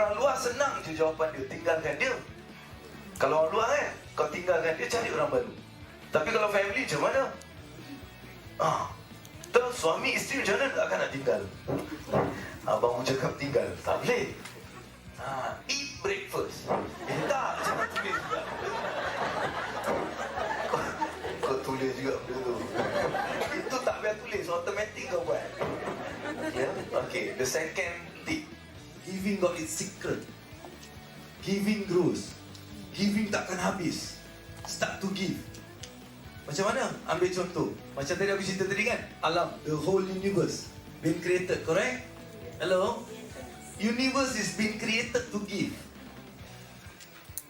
orang luar senang je jawapan dia, tinggalkan dia. Kalau orang luar kan, kau tinggalkan dia, cari orang baru. Tapi kalau family macam mana? Terus suami isteri macam mana takkan nak tinggal? Abang cakap tinggal, tak boleh. Eat breakfast. Tak, jangan tulis juga. Kau tulis juga benda tu. Itu tak payah tulis, automatic kau buat. Okay, the second tip. Giving got its secret. Giving grows. Giving takkan habis. Start to give. Macam mana? Ambil contoh. Macam tadi aku cerita tadi kan? Alam, the whole universe been created, correct? Hello? Universe is being created to give.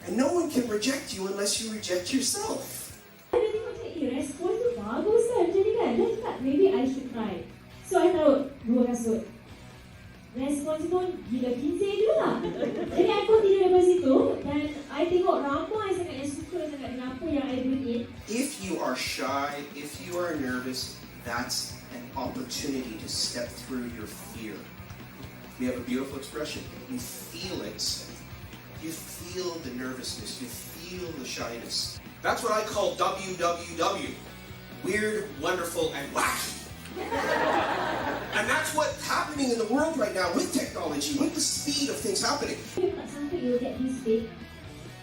And no one can reject you unless you reject yourself. Dia tengok macam, respon tu bagus kan macam ni kan? Dia cakap, maybe I should try. So, I taruh 2 kasut. Respon pun gila kincir juga lah. Jadi, I continue daripada situ dan I tengok ramai sangat yang suka sangat dengan apa yang I bring in. If you are shy, if you are nervous, that's an opportunity to step through your fear. We have a beautiful expression. You feel it. You feel the nervousness. You feel the shyness. That's what I call WWW. Weird, wonderful, and wacky. And that's what's happening in the world right now with technology, with the speed of things happening. Saya tak sangka you get this big.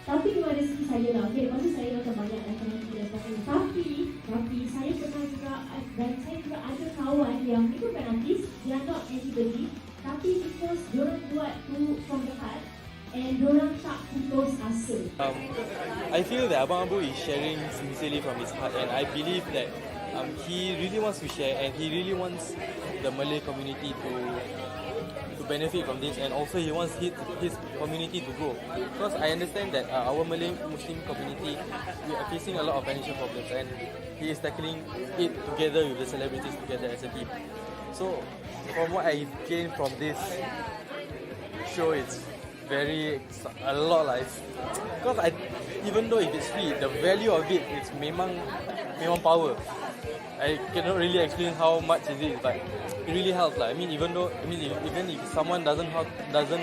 Tapi memang ada segi saya lah. Okay, lepas tu saya macam banyak laki-laki dan sebagainya. Tapi saya pernah juga, dan saya juga ada kawan yang itu bukan artis, they are not anybody. Tapi because diorang buat tu from the heart and diorang tak putus asa. I feel that Abang Abu is sharing sincerely from his heart, and I believe that he really wants to share and he really wants the Malay community to benefit from this, and also he wants his community to grow. Because I understand that our Malay Muslim community, we are facing a lot of financial problems, and he is tackling it together with the celebrities together as a team. So from what I gained from this show, it's a lot like, because even though if it's free, the value of it is memang power. I cannot really explain how much is it, but it really helps lah. I mean, even if someone doesn't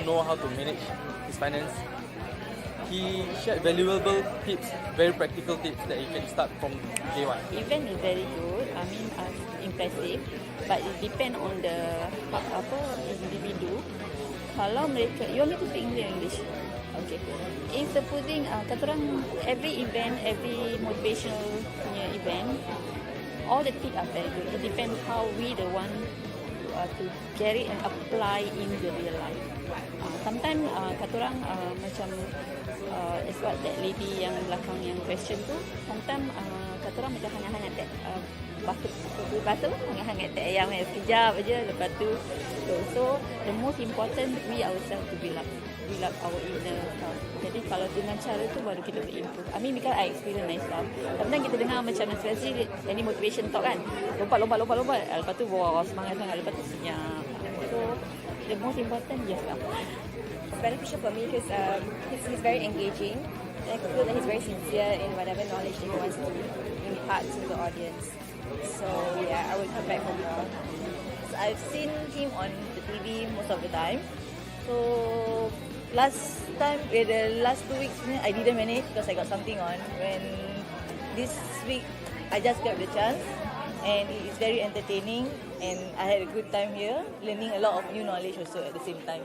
know how to manage his finance, he shared valuable tips, very practical tips that you can start from day one. Event is very good. I mean, impressive, but it depends on the individu. Kalau mereka, you want me to speak English? Okay. If supposing kata orang every event, every motivational punya event, all the tips are very good. It depends how we the one to get it and apply in the real life. Sometimes kata orang macam it's what that lady yang belakang yang question tu, sometimes kata orang macam hangat-hangat tak batu hangat-hangat tak ayam sekejap aja, lepas tu so the most important we ourselves to build up our inner self. Jadi kalau dengan cara tu baru kita boleh improve. I mean, because I experience myself. Sometimes kita dengar macam especially any motivation talk kan, lompat. Lepas tu wow, semangat, lepas tu senyap. So the most important, yes lah. It's beneficial for me because he's very engaging. I feel that he's very sincere in whatever knowledge that he wants to impart to the audience. So yeah, I will come back for more. So I've seen him on the TV most of the time. So last 2 weeks I didn't manage because I got something on. When this week I just got the chance, and it is very entertaining, and I had a good time here, learning a lot of new knowledge also at the same time.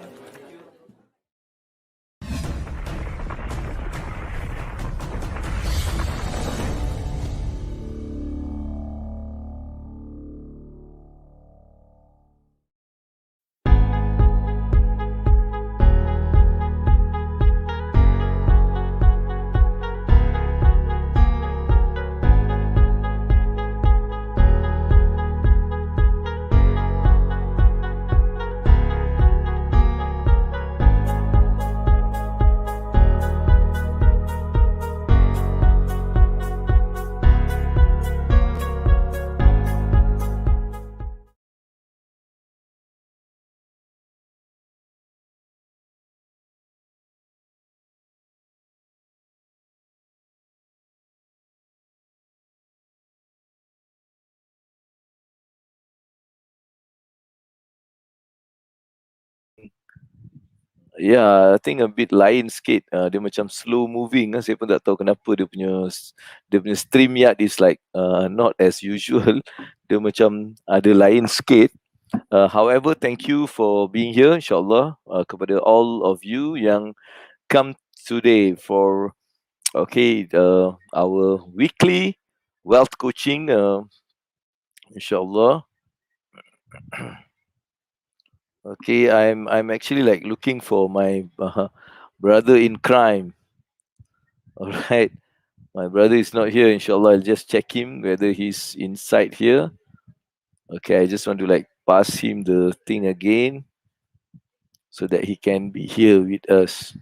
Yeah, I think a bit lain sikit. Dia macam slow moving. Saya pun tak tahu kenapa dia punya StreamYard is like not as usual. Dia macam ada lain sikit. However, thank you for being here, insyaAllah, kepada all of you yang come today for our weekly wealth coaching, insyaAllah. Okay, I'm actually like looking for my brother in crime. All right, my brother is not here. Inshallah, I'll just check him whether he's inside here. Okay, I just want to like pass him the thing again so that he can be here with us.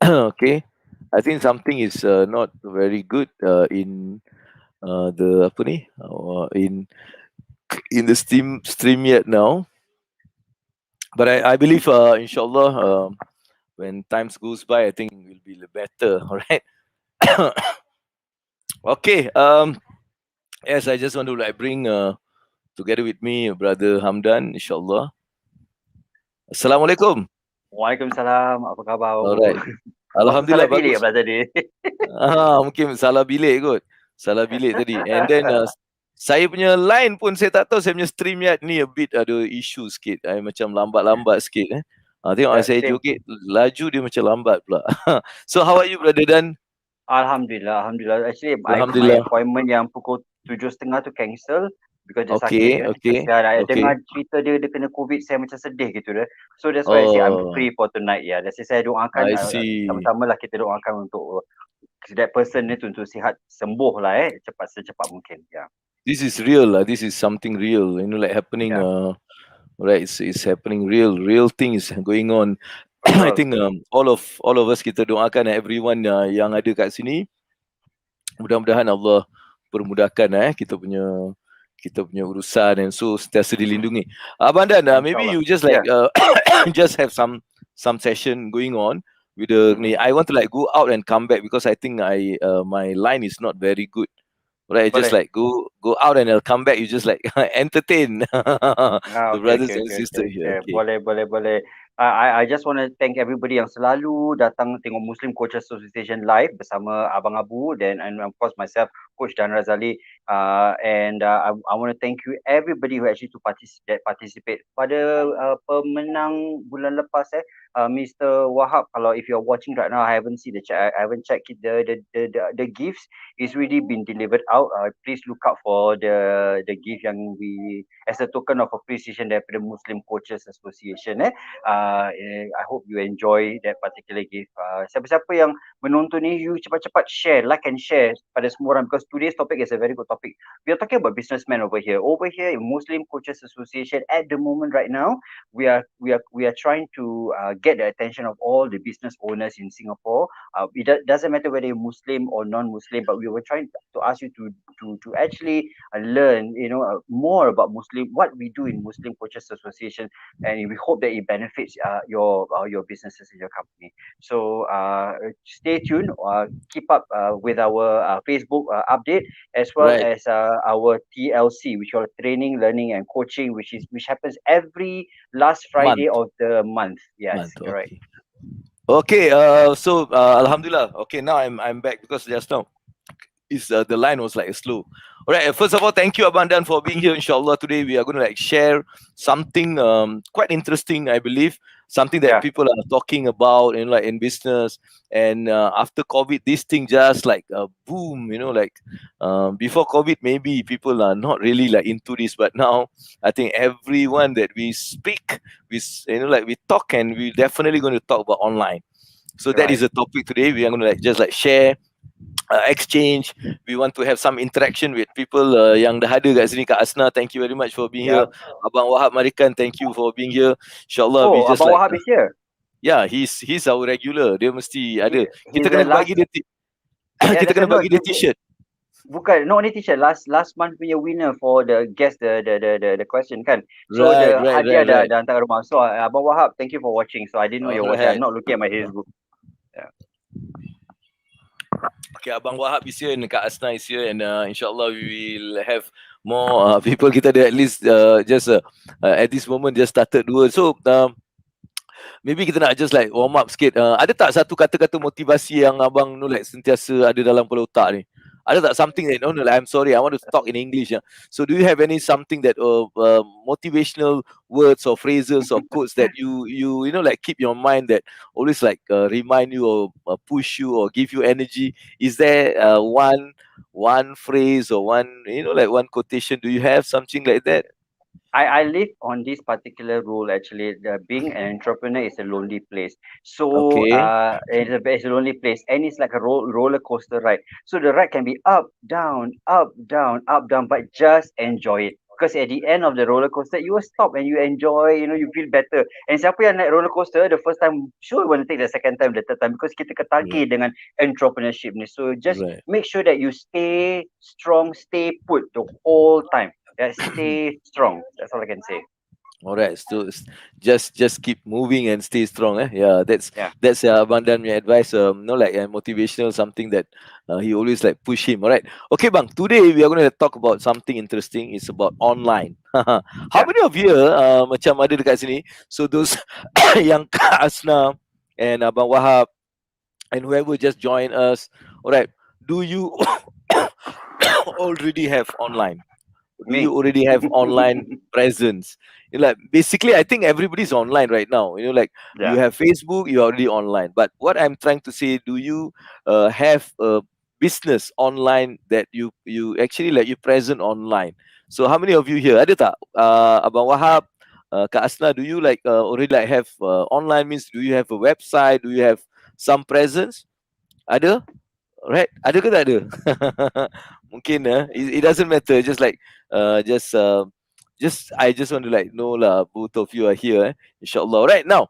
Okay, I think something is not very good in the apa ni in the stream yet now. But I believe inshallah when times goes by, I think it will be better. All right. Okay. Yes, I just want to like bring together with me brother Hamdan, inshallah. Assalamualaikum. Waalaikumsalam. Apa khabar? Alright. Alhamdulillah, Salah bilik bagus. pula tadi. Mungkin salah bilik kot. Salah bilik tadi. And then saya punya line pun saya tak tahu, saya punya StreamYard ni a bit ada issue sikit. Macam lambat-lambat sikit. Tengok saya Same. joget, laju dia macam lambat pula. So how are you brother Dan? Alhamdulillah. Actually, my Alhamdulillah. appointment yang pukul 7.30 tu cancel because dia Okay, sakit. okay, okay. Dengar cerita dia kena COVID, saya macam sedih gitu dah. So that's why I say I'm free for tonight. Yeah, that's why saya doakan I see. sama-sama lah kita doakan untuk that person ni untuk sihat sembuh lah secepat mungkin. Yeah. This is real lah. This is something real. You know, like happening. Right, it's happening. Real things going on. I think all of us kita doakan everyone yang ada kat sini. Mudah-mudahan Allah permudahkan kita punya urusan, and so sentiasa dilindungi. Abang Dan, maybe you just like just have some session going on with the I want to like go out and come back because I think my line is not very good. Right, just like go out and I'll come back. You just like entertain the brothers and sisters here. Okay. Boleh. I just want to thank everybody yang selalu datang tengok Muslim Coaches Association live bersama Abang Abu and of course myself, Coach Dan Razali. And I want to thank you everybody who actually to participate. Pada pemenang bulan lepas Mr. Wahab, kalau if you're watching right now, I haven't seen the chat. I haven't checked the gifts. It's really been delivered out. Please look out for the gift yang we as a token of appreciation daripada Muslim Coaches Association. I hope you enjoy that particular gift. Siapa-siapa yang menonton ni, you cepat-cepat share, like and share pada semua orang because today's topic is a very good topic. We are talking about businessmen over here. Over here in Muslim Coaches Association at the moment right now, we are trying to get the attention of all the business owners in Singapore. It doesn't matter whether you're Muslim or non-Muslim, but we were trying to ask you to actually learn, more about what we do in Muslim Coaches Association, and we hope that it benefits your businesses in your company. So stay tuned. Keep up with our Facebook update as well as our TLC, which are training, learning, and coaching, which happens every last Friday of the month. Yes, correct. Okay. So Alhamdulillah. Okay, now I'm back because just now the line was like slow. All right. First of all, thank you, Abang Dan, for being here. Inshallah, today we are going to like share something quite interesting, I believe. Something that people are talking about, like in business. And after COVID, this thing just like boom. Before COVID, maybe people are not really like into this, but now I think everyone that we speak, we talk, and we're definitely going to talk about online. So that is the topic today. We are going to like just like share. Exchange. We want to have some interaction with people yang dah ada kat sini. Kak Asna, thank you very much for being here. Abang Wahab Marikan, thank you for being here. InsyaAllah we just Abang Wahab is here. Yeah, he's our regular. Dia mesti ada. Kita kena bagi dia kita kena bagi dia t-shirt. Bukan, not only t-shirt. Last month punya winner for the guest the question kan. So the hadiah dah hantar rumah. So Abang Wahab, thank you for watching. So I didn't know you're watching. I'm not looking at my Facebook. Okay, Abang Wahab is here and Kak Asna is here, and insyaAllah we will have more people. Kita ada at least just at this moment just started dua. So maybe kita nak just like warm up sikit. Ada tak satu kata-kata motivasi yang abang like sentiasa ada dalam kepala otak ni? Ada tak something that like, I'm sorry, I want to talk in English. So do you have any something that motivational words or phrases or quotes that you like keep your mind that always like remind you or push you or give you energy? Is there one phrase or one like one quotation? Do you have something like that? I live on this particular rule actually. Being an entrepreneur is a lonely place. So Okay. it's a lonely place, and it's like a roller coaster ride. So the ride can be up, down, up, down, up, down, but just enjoy it. Because at the end of the roller coaster, you will stop and you enjoy. You feel better. And siapa yang naik roller coaster the first time, sure want to take the second time, the third time, because kita ketagih Right. dengan entrepreneurship ni. So just Right. make sure that you stay strong, stay put the whole time. Yeah, stay strong. That's all I can say. All right, so just keep moving and stay strong. Yeah, that's Yeah. Abang Dan punya advice. Like motivational, something that he always like push him. All right, okay, bang. Today we are going to talk about something interesting. It's about online. How Yeah. many of you macam ada dekat sini? So those yang Kak Asna and Abang Wahab and whoever just joined us. All right, do you already have online? Do Me. you already have online presence? Like basically, I think everybody's online right now. Like you Yeah. have Facebook, you're already online. But what I'm trying to say, do you have a business online that you actually like you present online? So how many of you here? Ada tak? Abang Wahab, Kak Asna, do you like already like have online means? Do you have a website? Do you have some presence? Ada? Right? Ada ke tak ada? Mungkin it doesn't matter. Just like just I just want to like know lah, both of you are here. Inshallah. Right now.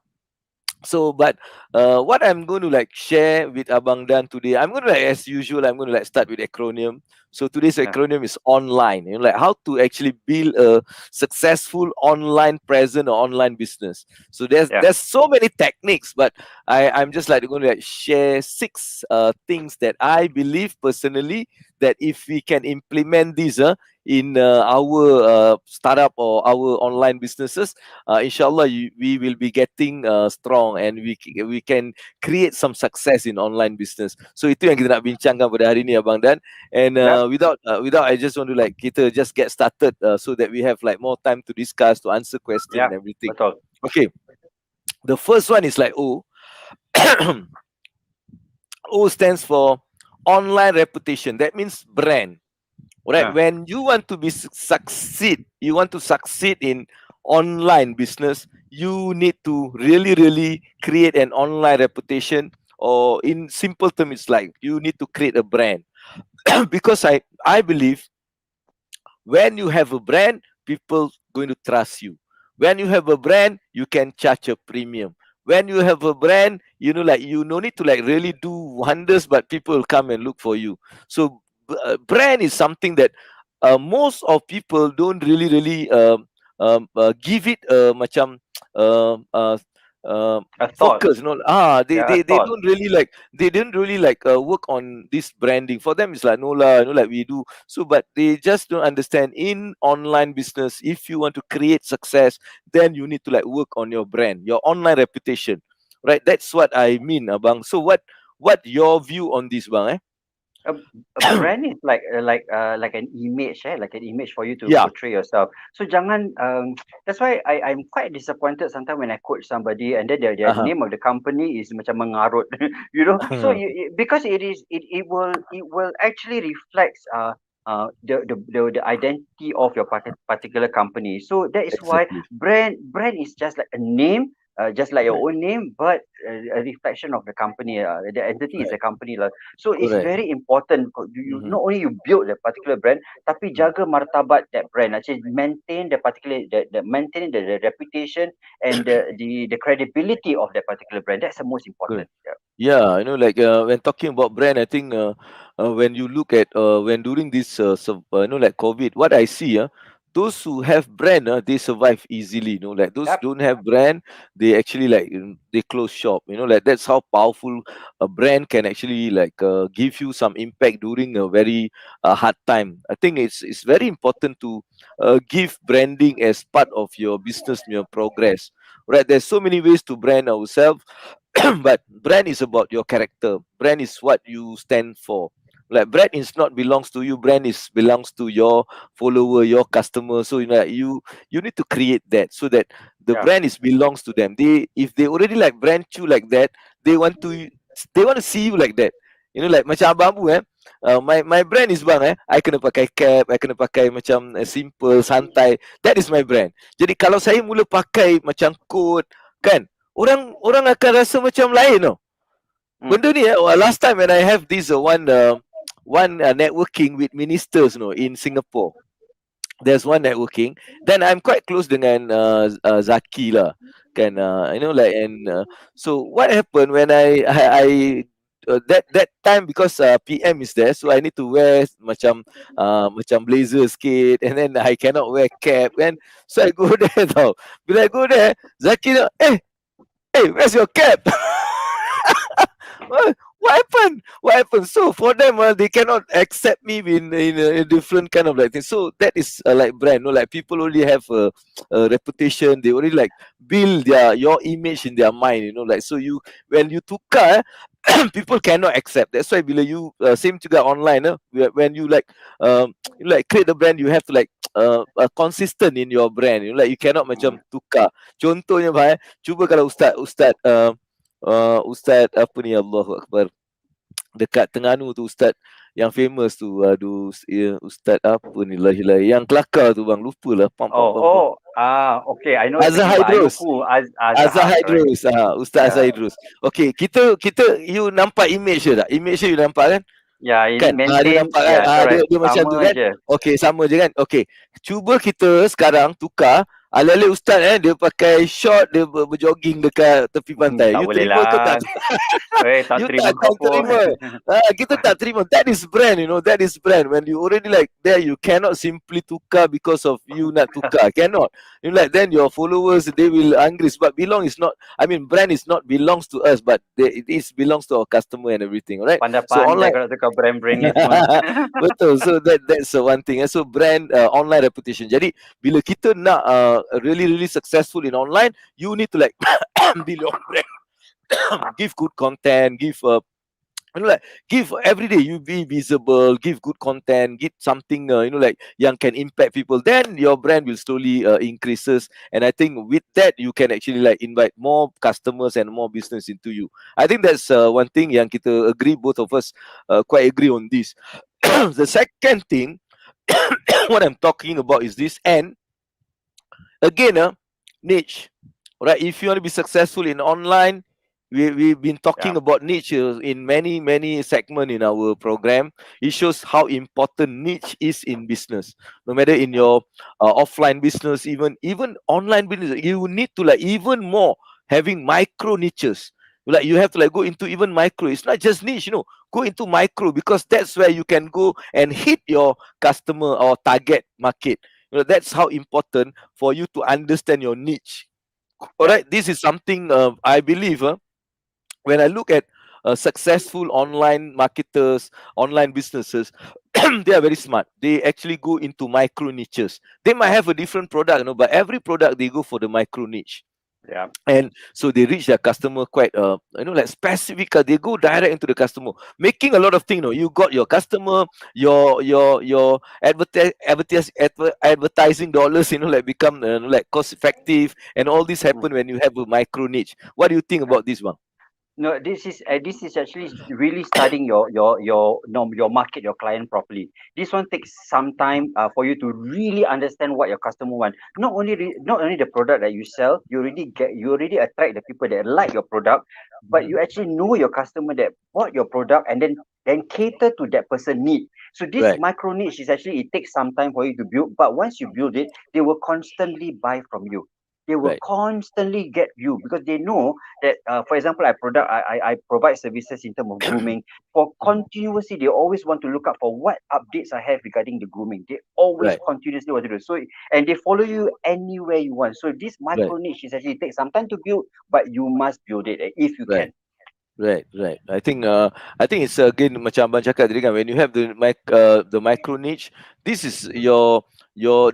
So, but what I'm going to like share with Abang Dan today, I'm going to like as usual, I'm going to like start with acronym. So today's Yeah. acronym is online. Like how to actually build a successful online presence or online business. So there's Yeah. so many techniques, but I'm just like going to like share 6 things that I believe personally that if we can implement these in our startup or our online businesses, inshallah we will be getting strong and we can create some success in online business. So itu yang kita nak bincangkan pada hari ni, Abang Dan. And without I just want to like kita just get started so that we have like more time to discuss, to answer questions Yeah. and everything. Betul. Okay, the first one is like O. O stands for online reputation. That means brand. Right? Yeah. When you want to succeed in online business, you need to really create an online reputation, or in simple terms, it's like you need to create a brand. Because I believe when you have a brand, people going to trust you. When you have a brand, you can charge a premium. When you have a brand, like you no need to like really do wonders, but people will come and look for you. So brand is something that most of people don't really give it macam A thought. focus. They, Yeah, a they they thought. don't really like they didn't really like work on this branding. For them it's like no lah, like we do. So but they just don't understand, in online business, if you want to create success, then you need to like work on your brand, your online reputation, right? That's what I mean, abang. So what your view on this, bang? A brand is like an image, like an image for you to Yeah. portray yourself. So jangan that's why I'm quite disappointed sometimes when I coach somebody and then their Uh-huh. name of the company is macam mengarut, So because it will actually reflects the identity of your particular company. So that is why Exactly. brand is just like a name. Just like your own name, but a reflection of the company. The entity is Right. a company lah. So it's Correct. very important. You Mhm. not only you build the particular brand, tapi jaga martabat that brand. Actually maintain the particular maintain the reputation and the credibility of that particular brand. That's the most important. Yeah. Yeah, like when talking about brand, I think when you look at when during this like COVID, what I see, those who have brand, they survive easily. Like those Yep. don't have brand, they actually like they close shop. Like that's how powerful a brand can actually like give you some impact during a very hard time. I think it's very important to give branding as part of your business, your progress. Right? There's so many ways to brand ourselves. But brand is about your character. Brand is what you stand for. Like brand is not belongs to you. Brand is belongs to your follower, your customer. So like you need to create that so that the Yeah. brand is belongs to them. They if they already like brand you like that, they want to see you like that. Like macam abang Abu my brand is bang I kena pakai cap, I kena pakai macam simple, santai. That is my brand. Jadi kalau saya mula pakai macam coat kan, orang orang akan rasa macam lain tau. Benda ni last time when I have this one networking with ministers in Singapore. There's one networking. Then I'm quite close dengan Zaki lah. Kan like so what happened when I that time because PM is there, so I need to wear macam blazer sikit, and then I cannot wear cap kan. So I go there tau. Bila I go there, Zaki hey, where's your cap? What happened? What happened? So for them, they cannot accept me in a different kind of like thing. So that is like brand. Like people already have a reputation. They already like build your image in their mind. Like so when you tukar, people cannot accept. That's why bila you same juga online. When you like you like create a brand, you have to like consistent in your brand. Like you cannot macam tukar. Contohnya cuba kalau Ustaz apa ni, Allahu Akbar, dekat Terengganu tu Ustaz yang famous tu, aduh Ustaz apa ni lah yang kelakar tu bang, lupa lah. Okay, I know Azhar but I know Haidrus. who. Azhar Haidrus, Ustaz Azhar Yeah. Haidrus. Okay, kita you nampak image dia tak? Image dia you nampak kan? Yeah, ini Kan? Dia maintain. nampak kan? Yeah, correct. Dia macam Sama tu kan? je. Okay, sama je kan? Okay, cuba kita sekarang tukar alih-alih Ustaz dia pakai short, dia berjogging dekat tepi pantai. Tak You boleh terima ke lah. tak? Tak You terima kau takkan pun. terima. Kita tak terima. That is brand, that is brand. When you already like there, you cannot simply tukar because of you nak tukar. Cannot. Like then your followers, they will angry. But brand is not belongs to us, but it is belongs to our customer and everything, right? So Pandai-pandai online. kalau tukar brand ni semua. Betul. So that's one thing. So brand online reputation. Jadi bila kita nak really successful in online, you need to like build your brand. Give good content, give give every day you be visible, give good content, give something like yang can impact people, then your brand will slowly increases. And I think with that you can actually like invite more customers and more business into you. I think that's one thing yang kita agree, both of us quite agree on this. The second thing what I'm talking about is this, and again niche, right? If you want to be successful in online, we've been talking about niche in many segments in our program. It shows how important niche is in business. No matter in your offline business, even online business, you need to like even more having micro niches. Like you have to like go into even micro. It's not just niche, go into micro, because that's where you can go and hit your customer or target market. That's how important for you to understand your niche. All right, this is something I believe when I look at successful online marketers, online businesses, they are very smart. They actually go into micro niches. They might have a different product, but every product they go for the micro niche. Yeah. And so they reach their customer quite like specific. They go direct into the customer, making a lot of things. You got your customer, your advertising dollars, like become like cost effective, and all this happen when you have a micro niche. What do you think about this one? No, this is actually really studying your market, your client properly. This one takes some time for you to really understand what your customer want. Not only the product that you sell, you already attract the people that like your product, but you actually know your customer that bought your product, and then cater to that person need. So this Right. micro niche is actually, it takes some time for you to build, but once you build it, they will constantly buy from you. they will Right. constantly get you because they know that, for example, I provide services in terms of grooming. For continuously, they always want to look up for what updates I have regarding the grooming. They always Right. continuously want to do so, and they follow you anywhere you want. So this Right. micro niche is actually takes some time to build, but you must build it if you Right. can. Right, right. I think it's again macam abang cakap tadi kan, when you have the micro niche, this is your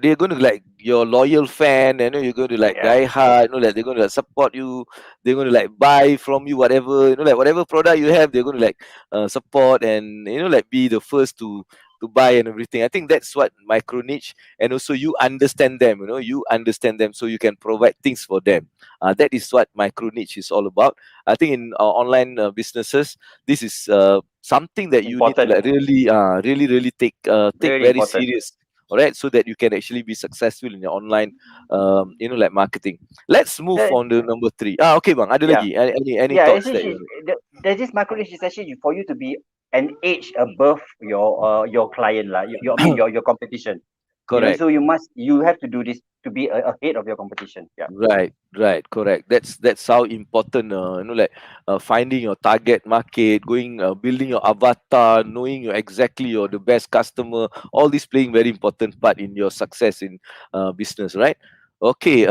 they're going to like your loyal fan, and you're going to like Yeah. die hard, like they're going to like support you, they're going to like buy from you whatever, like whatever product you have, they're going to like support, and like be the first to buy and everything. I think that's what micro niche, and also you understand them, you understand them, so you can provide things for them. That is what micro niche is all about. I think in online businesses, this is something that you need to Important. like really, really take Really very important. serious. All right, so that you can actually be successful in your online, like marketing. Let's move The, on to number 3. Okay, bang. Ada yeah. lagi? Any Yeah, thoughts that actually, you? there's this micro niche is actually for you to be an edge above your client lah. I mean your competition. Correct. So you have to do this to be ahead of your competition. Yeah. Right, right, correct. That's how important, like finding your target market, going, building your avatar, knowing you exactly you're the best customer. All this playing very important part in your success in business, right? Okay.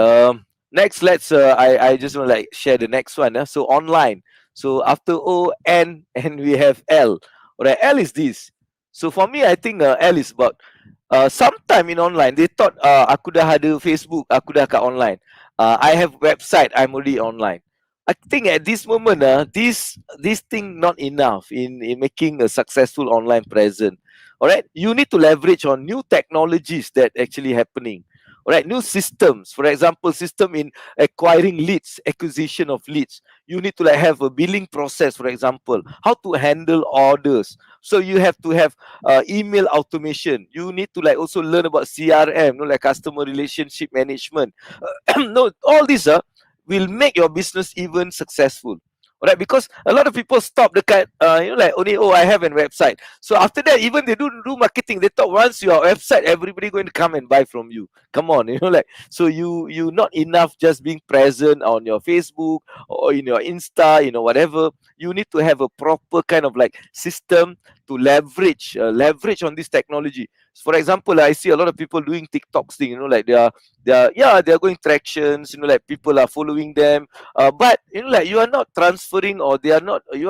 Next, let's. I just want to like share the next one. So online. So after O N and we have L. Alright, L is this. So for me, I think L is about sometime in online they thought aku dah ada Facebook, aku dah kat online. I have website, I'm already online. I think at this moment, this thing not enough in making a successful online presence. All right, you need to leverage on new technologies that actually happening. All right, new systems. For example, system in acquiring leads, acquisition of leads. You need to like have a billing process. For example, how to handle orders. So you have to have email automation. You need to like also learn about CRM, like customer relationship management. No, all this will make your business even successful. Alright, because a lot of people stop the cut, like only, oh, I have a website. So after that, even they do marketing. They thought once your website, everybody going to come and buy from you. Come on, like so you not enough just being present on your Facebook or in your Insta, whatever. You need to have a proper kind of like system to leverage on this technology. For example, I see a lot of people doing TikToks thing, like they're going tractions, like people are following them, but like you are not transferring, or you are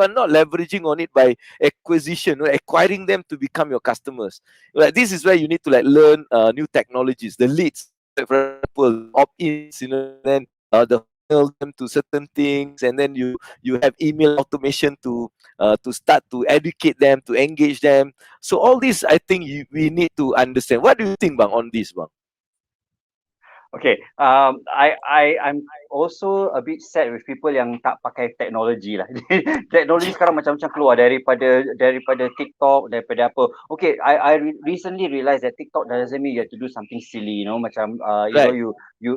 not leveraging on it by acquisition, acquiring them to become your customers. Like this is where you need to like learn new technologies, the leads, like for example, the opt-ins, then the funnel them to certain things, and then you have email automation to start to educate them, to engage them. So all this, I think we need to understand. What do you think, bang, on this, bang? Okay. I'm also a bit sad with people yang tak pakai teknologi lah. Teknologi sekarang macam-macam keluar daripada TikTok, daripada apa. Okay, I recently realized that TikTok doesn't mean you have to do something silly, macam Right.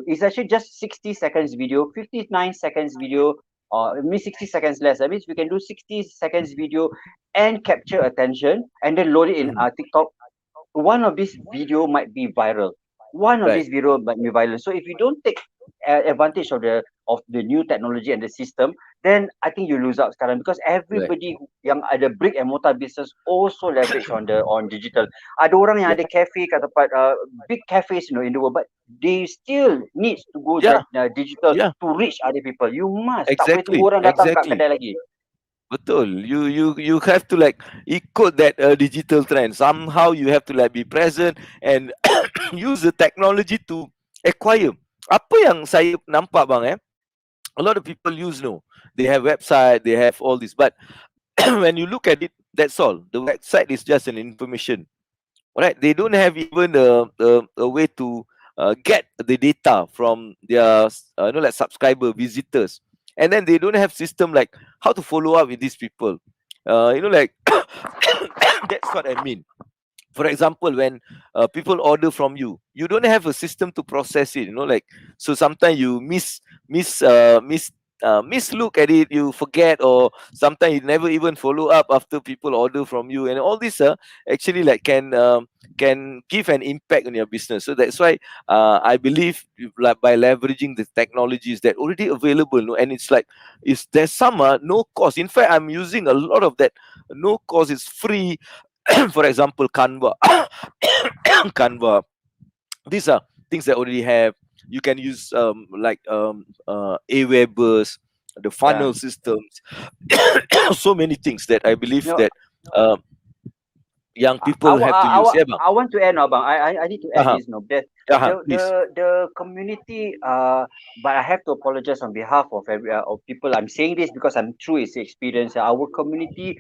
it's actually just 60 seconds video, 59 seconds video, or it means 60 seconds less. That means we can do 60 seconds video and capture attention and then load it in TikTok. One of these video might be viral. One of Right. these video might be viral. So if you don't take advantage of the new technology and the system, then I think you lose out sekarang because Right. everybody yang ada brick and mortar business also leverage on digital. Ada orang yang Yeah. ada cafe kat tempat big cafes in the world, but they still need to go Yeah. digital Yeah. to reach other people. You must. Tak boleh Exactly. tunggu orang datang kat Exactly. kedai lagi. Betul. You have to like ikut that digital trend. Somehow you have to like be present and use the technology to acquire. Apa yang saya nampak, bang, a lot of people use, they have website, they have all this, but when you look at it, that's all. The website is just an information. Right? They don't have even a way to get the data from their like subscriber visitors, and then they don't have system like how to follow up with these people. Like that's what I mean. For example, when people order from you, you don't have a system to process it. Like so sometimes you miss mislook at it, you forget, or sometimes you never even follow up after people order from you, and all this actually like can give an impact on your business. So that's why I believe like by leveraging the technologies that already available, no, and it's like there's some no cost. In fact, I'm using a lot of that no cost, is free. For example, Canva. Canva, these are things that already have. You can use Aweber's, the Yeah. funnel systems. So many things that I believe No, that um, young people have to use. Yeah, bang. I want to add now, bang. I need to add Uh-huh. this, no. The Uh-huh, please. community. But I have to apologize on behalf of of people. I'm saying this because I'm through its experience. Our community,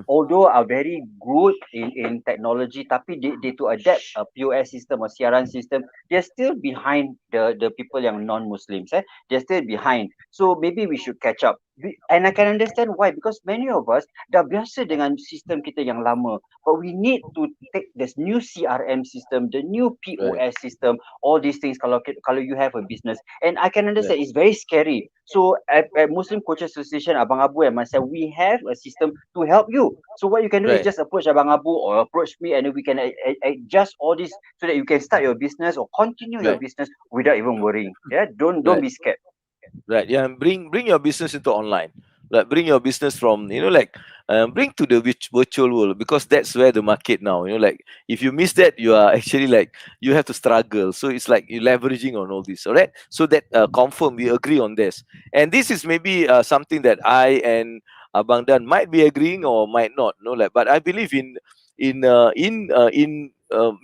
although are very good in technology, tapi they to adapt a POS system or CRM system, they're still behind the people yang non-Muslims. They're still behind. So maybe we should catch up. And I can understand why, because many of us dah biasa dengan sistem kita yang lama. But we need to take this new CRM system, the new Right, POS system, all these things kalau you have a business. And I can right, understand it's very scary. So at Muslim Coaches Association, Abang Abu and myself, we have a system to help you. So what you can do is right, just approach Abang Abu or approach me, and then we can adjust all this so that you can start your business or continue your right, business without even worrying. Yeah, don't right. be scared. Right. Yeah. Bring your business into online. Like bring your business from, like bring to the virtual world, because that's where the market now. Like if you miss that, you are actually like you have to struggle. So it's like you're leveraging on all this. All right. So that confirm we agree on this. And this is maybe something that I and Abang Dan might be agreeing or might not. No, like, but I believe in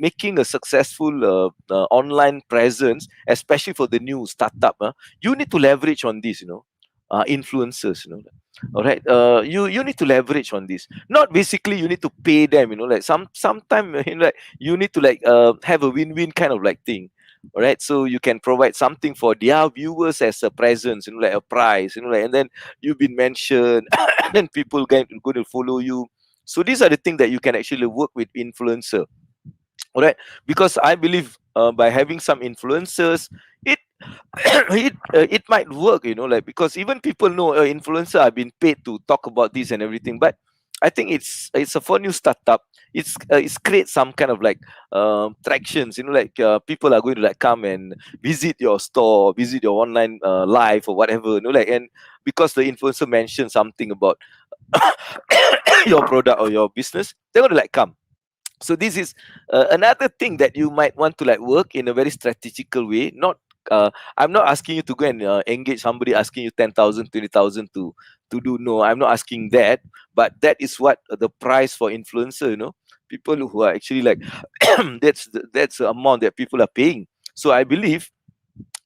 making a successful online presence, especially for the new startup. You need to leverage on this, influencers, all right. You need to leverage on this. Not basically you need to pay them, like sometime like you need to like have a win-win kind of like thing. All right, so you can provide something for their viewers as a presence, like a prize, like, and then you've been mentioned, and then people going to follow you. So these are the things that you can actually work with influencer. All right, because I believe by having some influencers, it it might work, like, because even people know influencer have been paid to talk about this and everything. But I think it's a for new startup. It's create some kind of like tractions, like people are going to like come and visit your store, visit your online live or whatever, like, and because the influencer mentioned something about your product or your business, they're going to like come. So this is another thing that you might want to like work in a very strategical way. Not I'm not asking you to go and engage somebody asking you 10,000, 20,000 to do. No, I'm not asking that. But that is what the price for influencer, people who are actually like that's the amount that people are paying. So I believe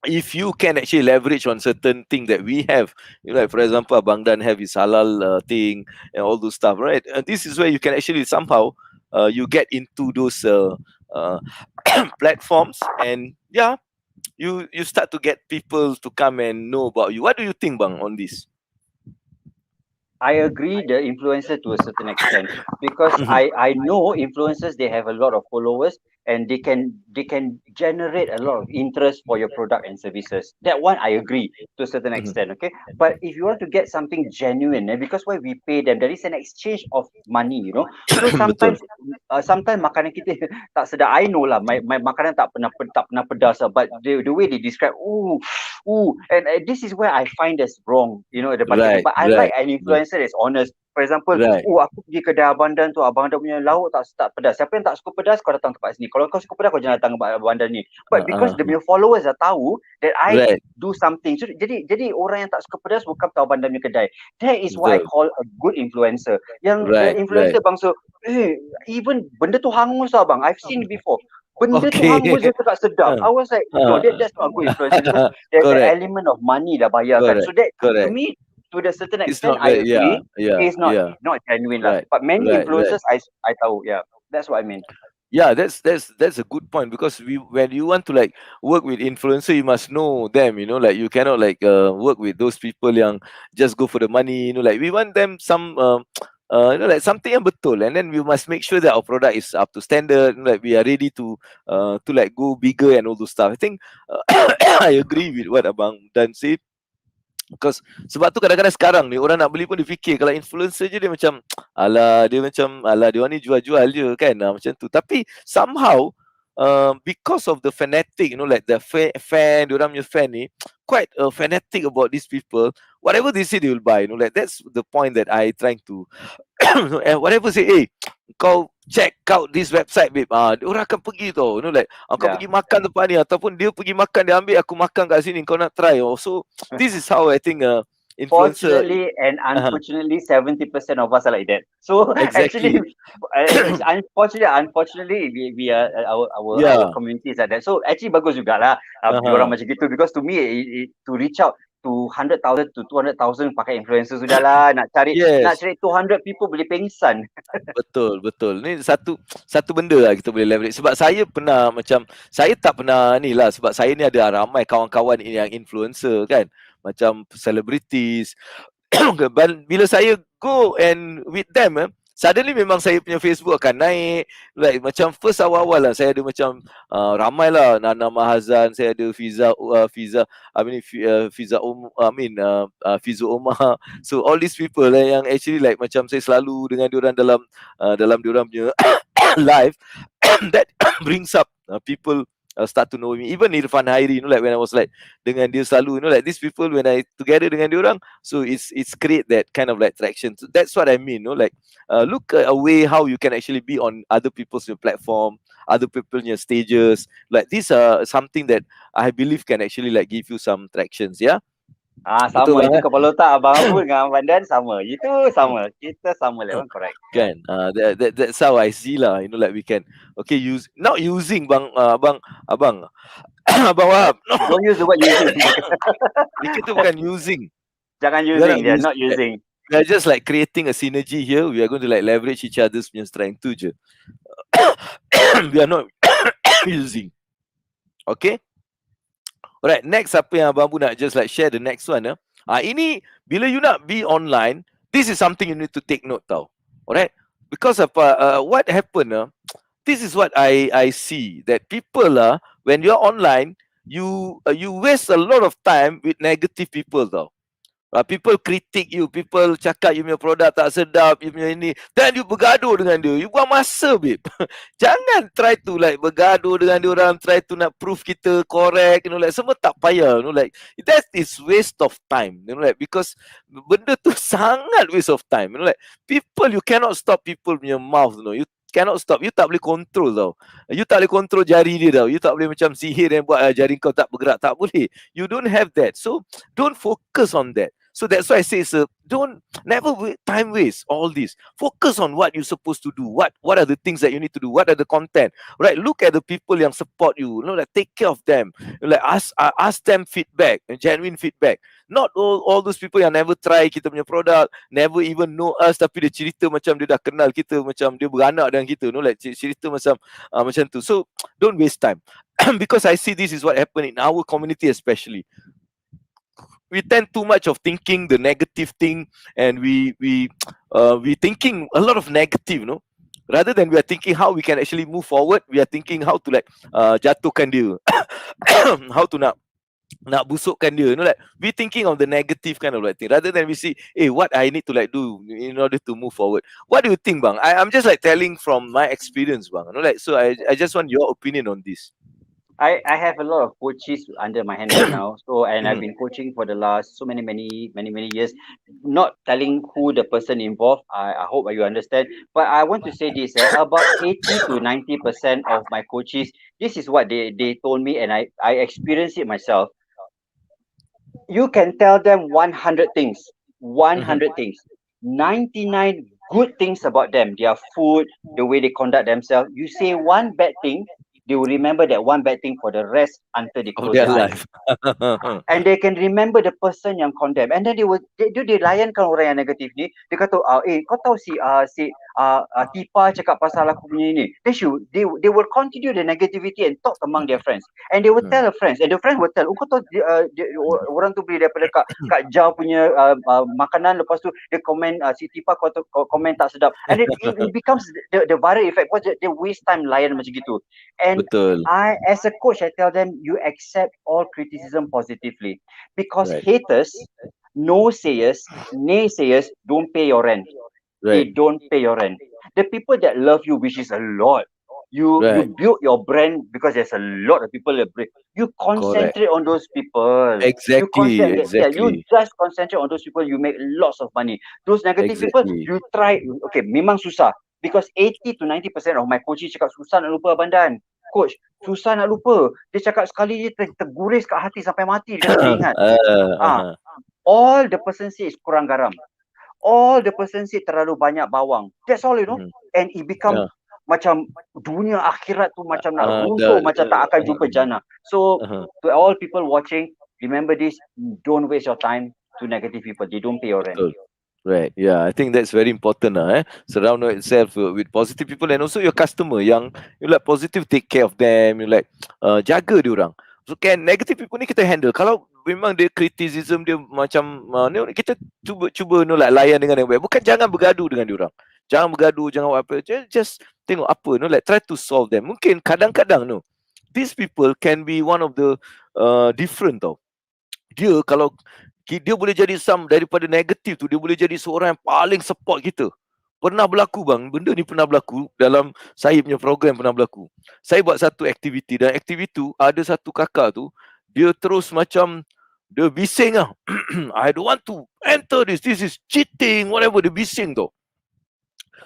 if you can actually leverage on certain thing that we have, like for example, Abang Dan have his halal thing and all those stuff, right? This is where you can actually somehow you get into those uh, platforms, and yeah, you start to get people to come and know about you. What do you think, Bang, on this? I agree the influencer to a certain extent because Mhm, I know influencers they have a lot of followers and they can generate a lot of interest for your product and services. That one I agree to a certain mhm. extent, okay? But if you want to get something genuine, and because why we pay them, there is an exchange of money. So Betul. sometimes makanan kita tak sedap. I know lah, my makanan tak pernah pedas lah, but the way they describe, and this is where I find that's wrong, the marketing. Right, But I like right, an right, influencer that's honest. For example, right. aku pergi kedai Abang Dan tu, Abang Dan punya lauk tak pedas. Siapa yang tak suka pedas, kau datang tempat sini. Kalau kau suka pedas, kau jangan datang tempat Abang Dan ni. But because the punya followers dah tahu that I Right, do something, so jadi orang yang tak suka pedas will come to Abang Dan punya kedai. That is what I betul. call a good influencer. Yang the Right, right. influencer bangsa, even benda tu hangus tau bang. I've seen before. Benda tu Okay. hangus dia cakap sedap. I was like, no, that's not a good influencer because there's an Correct, element of money dah bayarkan. correct, So that to correct. me, to the certain It's extent, not I very, yeah, agree. yeah, It's not yeah. genuine lah. Right, But many right, right. influencers, I tahu, yeah, that's what I mean. Yeah, that's a good point, because when you want to like work with influencer, you must know them, like you cannot like work with those people yang just go for the money, like we want them some like something yang betul, and then we must make sure that our product is up to standard, like we are ready to like go bigger and all those stuff. I think I agree with what Abang Dan said. Because sebab tu kadang-kadang sekarang ni orang nak beli pun dia fikir kalau influencer je dia macam alah dia orang ni jual-jual je kan, macam tu. Tapi somehow because of the fanatic, you know, like the fan, diorang punya fan ni quite fanatic about these people. Whatever they say they will buy, you know, like that's the point that I trying to and whatever say, kau check out this website babe, orang akan pergi tau, you know, like kau pergi makan tempat ni, ataupun dia pergi makan, dia ambil aku makan kat sini, kau nak try. So this is how I think influencer. Fortunately and unfortunately, 70% of us are like that. So Exactly. unfortunately, we are our communities are that. So actually bagus jugalah orang macam gitu, because to me to reach out to 100,000 to 200,000 pakai influencer sudahlah. Nak cari 200 people boleh pengsan. Betul. Ni satu benda lah kita boleh leverage. Sebab saya pernah macam, saya tak pernah ni lah, sebab saya ni ada ramai kawan-kawan yang influencer kan, macam celebrities. Bila saya go and with them, suddenly memang saya punya Facebook akan naik. Like macam first awal-awal lah, saya ada macam ramai lah, Nana Mahazan, saya ada Fiza Omar. So all these people yang actually like macam saya selalu dengan diorang dalam diorang punya live that brings up people start to know me. Even Irfan Hairi, you know, like when I was like dengan dia selalu, you know, like these people when I together dengan diorang, so it's create that kind of like traction. So that's what I mean, you know, like look away how you can actually be on other people's platform, other people's stages. Like these are something that I believe can actually like give you some tractions, yeah. Sama betul itu kepala otak Abang Abu dengan Abang Dan sama. Itu sama. Kita sama level, correct. Kan? That's how I see lah. You know, like we can not using abang Wahab. No. Don't use the word using. Kita bukan using. Jangan using, they are not using. We are just like creating a synergy here. We are going to like leverage each other's strength tu je. We are not using. Okay? Alright, next apa yang Abang Abu nak just like share the next one. Ini bila you nak be online, this is something you need to take note tau. Alright? Because of what happened, this is what I see, that people when you're online, you waste a lot of time with negative people tau. People critic you, people cakap you punya produk tak sedap, you punya ini, dan you bergaduh dengan dia. You buang masa, babe. Jangan try to like bergaduh dengan dia orang, try to nak prove kita correct, you know, like semua tak payah, you know, like that is waste of time, you know, like because benda tu sangat waste of time, you know, like people, you cannot stop people punya mouth, you know, you cannot stop, you tak boleh control tau. You tak boleh control jari dia tau. You tak boleh macam sihir dan buat jari kau tak bergerak, tak boleh. You don't have that. So don't focus on that. So that's why I say, never time waste all this. Focus on what you're supposed to do. What are the things that you need to do? What are the content? Right? Look at the people yang support you. You know, like take care of them. Like ask them feedback, genuine feedback. Not all those people yang never try kita punya produk, never even know us, tapi dia cerita macam dia dah kenal kita, macam dia beranak dengan kita. You know, like cerita macam tu. So don't waste time. Because I see this is what happened in our community especially. We tend too much of thinking the negative thing, and we thinking a lot of negative, you know, rather than we are thinking how we can actually move forward. We are thinking how to like jatuhkan dia, how to nak busukkan dia, you know, like we thinking of the negative kind of like thing, rather than we see, what I need to like do in order to move forward. What do you think, bang? I'm just like telling from my experience, bang, you know, like, so I just want your opinion on this. I have a lot of coaches under my hand right now. So, and I've been coaching for the last so many years. Not telling who the person involved. I hope you understand. But I want to say this: about 80 to 90% of my coaches, this is what they told me, and I experienced it myself. You can tell them 100 things, 100 things, 99 good things about them, their food, the way they conduct themselves. You say one bad thing, they will remember that one bad thing for the rest until they close their life. And they can remember the person yang condemn. And then they layankan orang yang negatif ni. Dia kata, kau tahu si Tipa cakap pasal aku punya ini. They will continue the negativity and talk among their friends. And they will tell the friends. And the friends will tell, kau tahu orang tu beli daripada Kak Jau punya makanan, lepas tu dia komen si Tipa komen tak sedap. And it becomes the viral effect. They waste time layan macam gitu. And Betul. I, as a coach, I tell them, you accept all criticism positively. Because haters, no-sayers, naysayers don't pay your rent. They don't pay your rent. The people that love you, which is a lot, you build your brand because there's a lot of people that break. You concentrate on those people. Exactly. You just concentrate on those people. You make lots of money. Those negative people, you try. Okay, memang susah because 80 to 90% of my coaches cakap susah nak lupa Abang Dan. Coach, susah nak lupa. Dia cakap sekali dia terguris kat hati sampai mati. Dia kata dia ingat. All the person say is kurang garam. All the person say terlalu banyak bawang. That's all, you know. And it become macam dunia akhirat tu macam nak runtuh, macam tak akan jumpa jannah. So to all people watching, remember this, don't waste your time to negative people. They don't pay your rent. Right, yeah, I think that's very important. Surround yourself with positive people and also your customer yang you like positive, take care of them, you like jaga diorang. So can negative people ni kita handle. Kalau memang dia criticism dia macam kita cuba like layan dengan yang baik. Bukan jangan bergaduh dengan diorang. Jangan bergaduh, jangan apa. Just tengok apa, like try to solve them. Mungkin kadang-kadang these people can be one of the different tau. Dia kalau dia boleh jadi daripada negatif tu, dia boleh jadi seorang yang paling support kita. Pernah berlaku bang, benda ni pernah berlaku dalam saya punya program, pernah berlaku. Saya buat satu aktiviti dan aktiviti tu ada satu kakak tu, dia terus macam dia bising lah. I don't want to enter this is cheating, whatever, dia bising tu.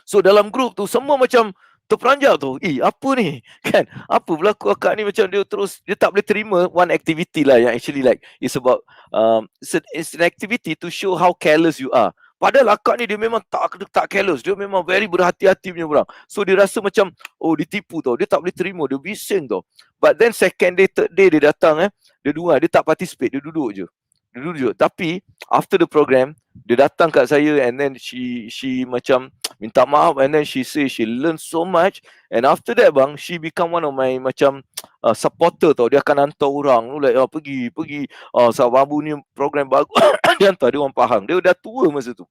So dalam grup tu semua macam terperanjat tu. Apa ni? Kan? Apa berlaku akak ni macam dia tak boleh terima one activity lah yang actually like it's about it's an activity to show how careless you are. Padahal akak ni dia memang tak careless. Dia memang very berhati-hati punya orang. So dia rasa macam ditipu tau. Dia tak boleh terima, dia bising tau. But then second day, third day dia datang dia dengar, dia tak participate, dia duduk je. Tapi after the program, dia datang kat saya and then she macam minta maaf and then she say she learn so much and after that bang, she become one of my macam supporter tau. Dia akan hantar orang like pergi Sababu ni program bagus. Dia hantar dia orang Pahang. Dia dah tua masa tu.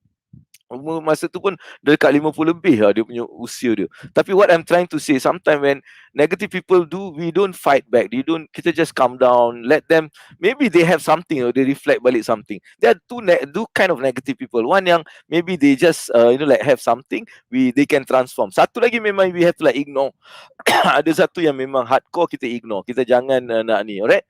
Masa tu pun dekat 50 lebih lah dia punya usia dia. Tapi what I'm trying to say, sometimes when negative people we don't fight back. Kita just calm down, let them, maybe they have something or they reflect balik something. There are two kind of negative people. One yang maybe they just like have something, they can transform. Satu lagi memang we have to like ignore. Ada satu yang memang hardcore, kita ignore. Kita jangan nak ni, alright?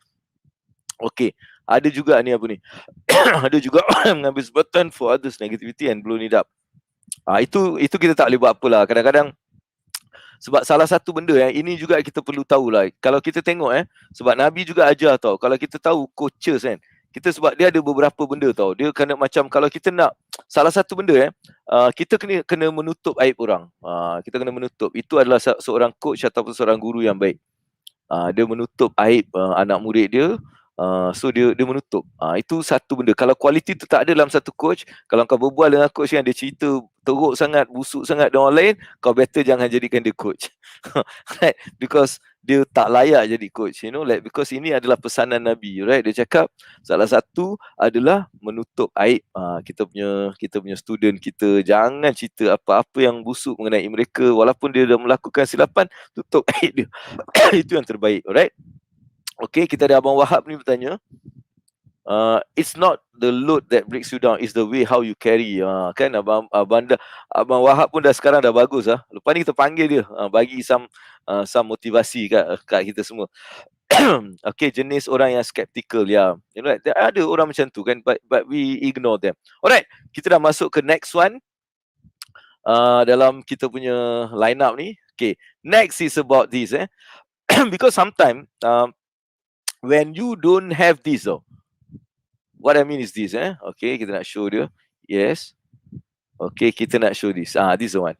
Okay. Ada juga ni apa ni? Ada juga mengambil sebatan for others negativity and blow it up. Itu kita tak boleh buat apa lah. Kadang-kadang sebab salah satu benda yang ini juga kita perlu tahu lah. Kalau kita tengok sebab Nabi juga ajar tau. Kalau kita tahu coaches kan, kita sebab dia ada beberapa benda tau. Dia kena macam kalau kita nak salah satu benda kita kena menutup aib orang. Kita kena menutup. Itu adalah seorang coach ataupun seorang guru yang baik. Dia menutup aib anak murid dia. So dia menutup. Itu satu benda. Kalau kualiti tu tak ada dalam satu coach, kalau kau berbual dengan coach yang dia cerita teruk sangat, busuk sangat dengan orang lain, kau better jangan jadikan dia coach. Right? Because dia tak layak jadi coach, like because ini adalah pesanan Nabi, right? Dia cakap salah satu adalah menutup aib kita punya student kita. Jangan cerita apa-apa yang busuk mengenai mereka walaupun dia dah melakukan silapan, tutup aib dia. Itu yang terbaik, alright? Okay, kita ada Abang Wahab ni bertanya. It's not the load that breaks you down, it's the way how you carry. Kan Abang Wahab pun sekarang dah bagus lah. Lepas ni kita panggil dia, bagi some motivasi kat kita semua. Okay, jenis orang yang skeptical, ya. Ada orang macam tu kan, but we ignore them. Alright, kita dah masuk ke next one. Dalam kita punya line up ni. Okay, next is about this because sometimes when you don't have this what I mean is this okay, kita nak show dia. Yes. Okay, kita nak show this. This is the one.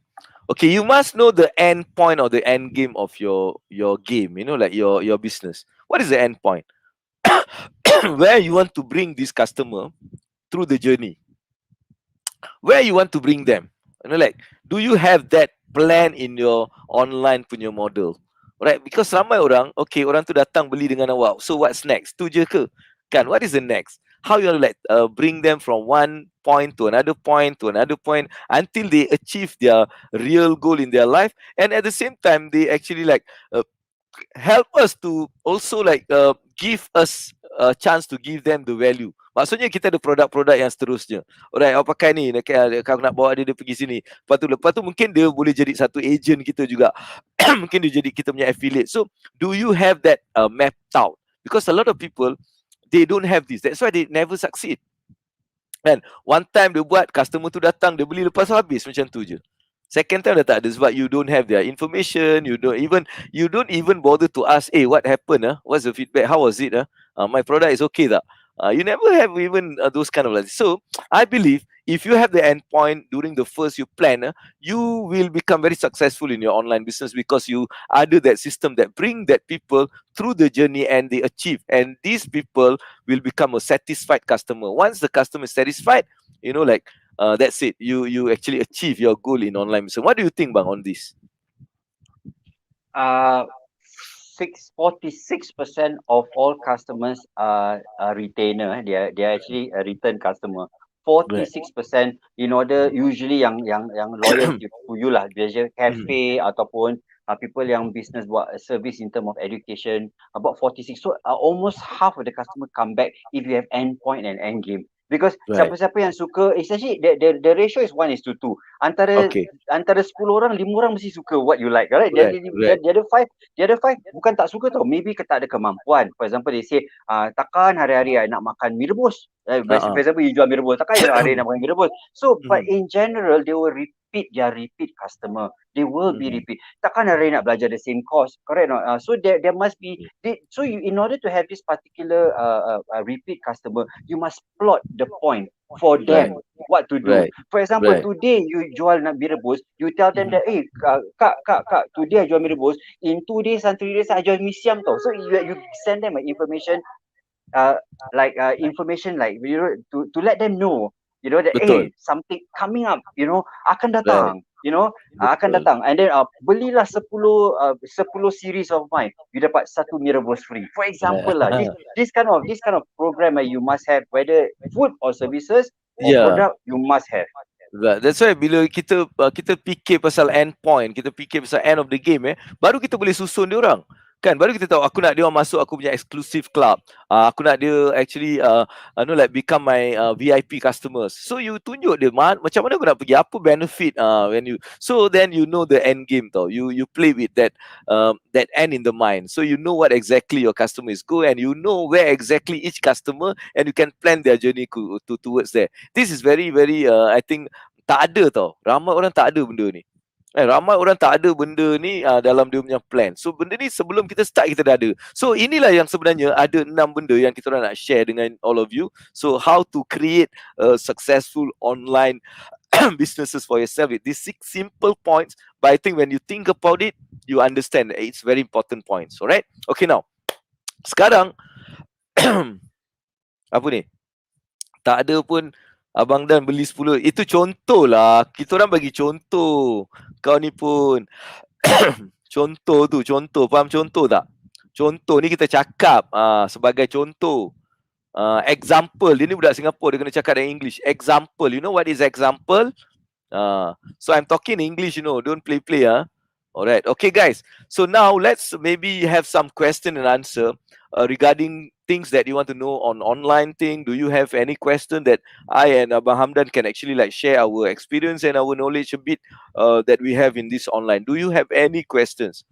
Okay, you must know the end point or the end game of your game, like your business. What is the end point? Where you want to bring this customer through the journey. Where you want to bring them. You know, like, do you have that plan in your online punya model? Right? Because ramai orang, okay, orang tu datang beli dengan awak. So what's next? Tu je ke? Kan? What is the next? How you like bring them from one point to another point to another point until they achieve their real goal in their life, and at the same time they actually like help us to also like give us a chance to give them the value. Maksudnya kita ada produk-produk yang seterusnya. Alright, awak pakai ni, kau nak bawa dia pergi sini. Lepas tu mungkin dia boleh jadi satu agent kita juga. Mungkin dia jadi kita punya affiliate. So, do you have that mapped out? Because a lot of people, they don't have this. That's why they never succeed. And one time dia buat, customer tu datang, dia beli lepas tu habis macam tu je. Second time dah tak ada sebab you don't have their information, you don't even bother to ask, hey, what happened? What's the feedback? How was it? My product is okay tak? You never have even those kind of like. So I believe if you have the endpoint during the first you plan, you will become very successful in your online business because you ada that system that bring that people through the journey and they achieve. And these people will become a satisfied customer. Once the customer is satisfied, you know, like that's it. You actually achieve your goal in online business. What do you think, bang, on this? 46% of all customers are retainer. They are actually a return customer. 46% in order usually yang loyal to you lah. Biasa cafe ataupun people yang business buat service in term of education, about 46. So almost half of the customer come back if you have endpoint and end game. Because siapa-siapa yang suka, essentially the ratio is 1:2. Antara 10 orang, 5 orang mesti suka what you like, right? The other five bukan tak suka tau, maybe tak ada kemampuan. For example, they say, takkan hari-hari nak makan mie rebus. For example, you jual mie rebus, takkan hari-hari nak makan mie rebus. So, but in general, they will repeat customer. They will be repeat. Takkan hari nak belajar the same course, correct or not? So there must be, so you, in order to have this particular repeat customer, you must plot the point for them what to do. For example, today you jual nak mie rebus, you tell them that, hey, kak, today I jual mie rebus, in 2 days and 3 days I jual mee siam tau. So you send them information, information like, you know, to let them know, you know, that hey, something coming up, you know, akan datang, you know, akan datang. And then belilah 10 series of mine, you dapat satu mie rebus free. For example lah, this kind of program you must have, whether food or services or product, you must have. That's why bila kita fikir pasal end point, kita fikir pasal end of the game, baru kita boleh susun dia orang. Kan, baru kita tahu aku nak dia orang masuk aku punya exclusive club. Aku nak dia actually like become my VIP customers. So you tunjuk dia macam mana aku nak pergi, apa benefit when you, so then you know the end game tau. You play with that end in the mind. So you know what exactly your customer is go, and you know where exactly each customer, and you can plan their journey towards there. This is very very I think tak ada tau. Ramai orang tak ada benda ni. Ramai orang tak ada benda ni dalam dia punya plan. So benda ni sebelum kita start kita dah ada. So inilah yang sebenarnya ada 6 benda yang kita orang nak share dengan all of you. So how to create a successful online businesses for yourself with these 6 simple points. But I think when you think about it, you understand it's very important points. Alright? Okay, now sekarang apa ni? Tak ada pun Abang Dan beli 10. Itu contoh lah. Kita orang bagi contoh. Kau ni pun. Contoh. Faham contoh tak? Contoh ni kita cakap sebagai contoh. Example. Dia ni budak Singapura. Dia kena cakap dengan English. Example. You know what is example? So I'm talking English, you know. Don't play. Alright. Okay, guys. So now let's maybe have some question and answer regarding things that you want to know on online thing. Do you have any question that I and Abang Hamdan can actually like share our experience and our knowledge a bit that we have in this online? Do you have any questions?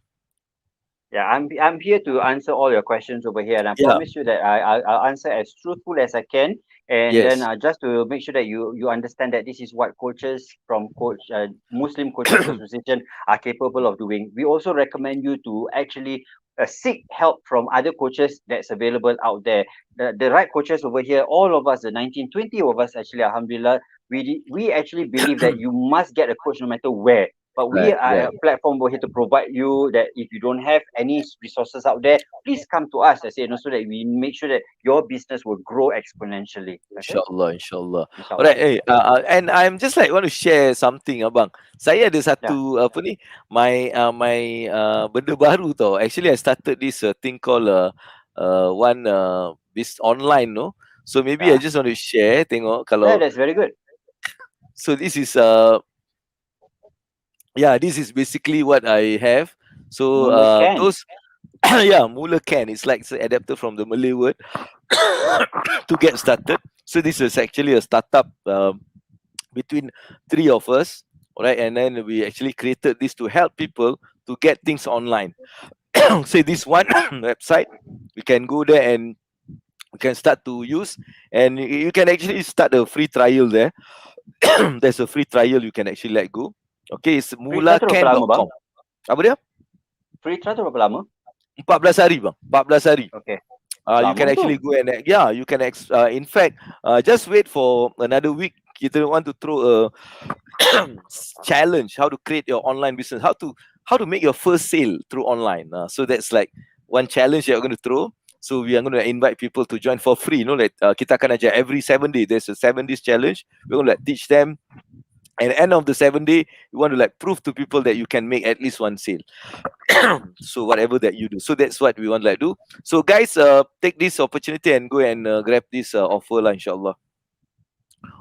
Yeah, I'm here to answer all your questions over here, and I promise you that I'll answer as truthful as I can. And then just to make sure that you understand that this is what coaches from Muslim Coaches Association are capable of doing. We also recommend you to actually seek help from other coaches that's available out there. The right coaches over here, all of us, the 19-20 of us actually, alhamdulillah, we actually believe that you must get a coach no matter where. But we Right, are right. a platform over here to provide you that if you don't have any resources out there, please come to us. I say, so that we make sure that your business will grow exponentially. Okay, InsyaAllah, insyaAllah. inshallah. Alright, and I'm just like want to share something, abang. Saya ada Yeah, satu apa ni, benda baru tau. Actually, I started this thing called one this online, no. So maybe I yeah, just want to share. Tengok yeah. kalau That's very good. so this is yeah, this is basically what I have. So Mula can. those yeah, mula can. It's like it's adapted from the Malay word to get started. So this is actually a startup between three of us, right? And then we actually created this to help people to get things online. Say this one website, we can go there and we can start to use, and you can actually start a free trial there. There's a free trial you can actually let go. Okay, it's Free trial tu berapa lama, bang? mulacan.com. Apa dia? Free trial tu berapa lama? 14 hari bang, 14 hari. Okay. You can Lama actually tu. go and yeah, you can in fact just wait for another week. Kita want to throw a challenge how to create your online business, how to make your first sale through online. So that's like one challenge that we're going to throw. So we are going to invite people to join for free. You know, like kita akan ajar every 7 days. There's a 7 days challenge. We're going to like teach them. And at the end of the 7 day, you want to like prove to people that you can make at least one sale. So whatever that you do. So that's what we want to like do. So guys, take this opportunity and go and grab this offer lah, insyaAllah.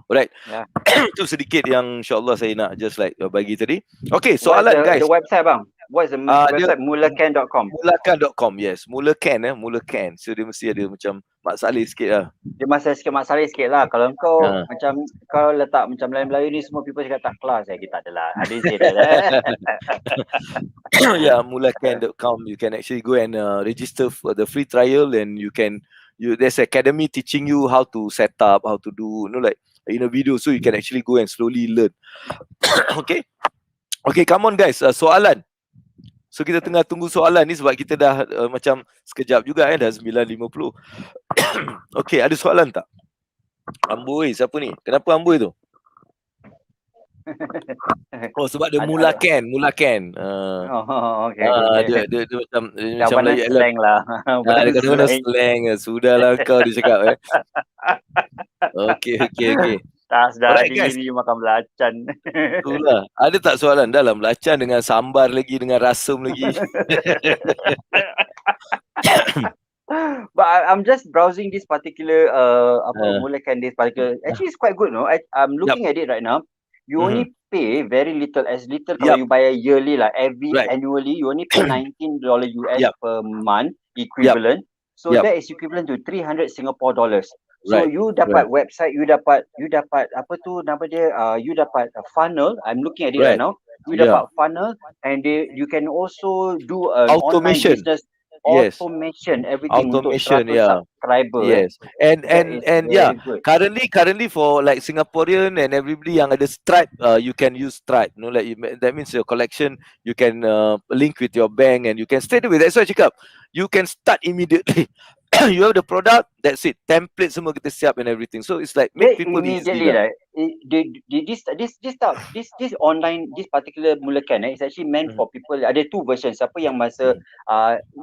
Alright. Yeah. Itu sedikit yang insyaAllah saya nak just like bagi tadi. Okay, What's soalan guys. the website, bang? What's the website? Mulacan.com. Mulacan.com, yes. Mulacan. So dia mesti ada macam Mak Saleh sikit lah. Dia masa sikit Mak Saleh sikit lah. Kalau kau macam kau letak macam Melayu-Melayu ni, semua people cakap tak kelas. Kita adalah. Ada say that. Yeah, mulacan.com. You can actually go and register for the free trial, and there's academy teaching you how to set up, how to do, like in a video, so you can actually go and slowly learn. Okay, come on guys, soalan. So kita tengah tunggu soalan ni sebab kita dah macam sekejap juga dah 9.50. Okay, ada soalan tak? Amboi, siapa ni? Kenapa amboi tu? Oh, sebab dia mulakan. Okay. Dia macam Mana slang lah. Dia kata slang. Sudahlah kau dia cakap. Okay. Tak sedar Alright, diri makan belacan. Itulah. Ada tak soalan dalam belacan dengan sambar lagi, dengan rasam lagi? But I'm just browsing this particular mulakan this particular. Actually, it's quite good, no? I'm looking at it right now. You only pay very little, as little kalau you buy yearly lah. Annually, you only pay $19 US per month equivalent. So that is equivalent to 300 Singapore dollars. So you dapat website, you dapat apa tu nama dia? You dapat a funnel. I'm looking at it right now. You dapat funnel, and you can also do an online business. Automation, everything untuk 100 subscriber. Yes. And yeah, good. currently for like Singaporean and everybody yang ada Stripe, you can use Stripe. Like that means your collection, you can link with your bank, and you can straight away. That's why I cakap, you can start immediately. You have the product, that's it. Template semua kita siap and everything. So it's like make people immediately, right? This online, this particular mulakan, it's actually meant for people. Ada two versions. Siapa yang masa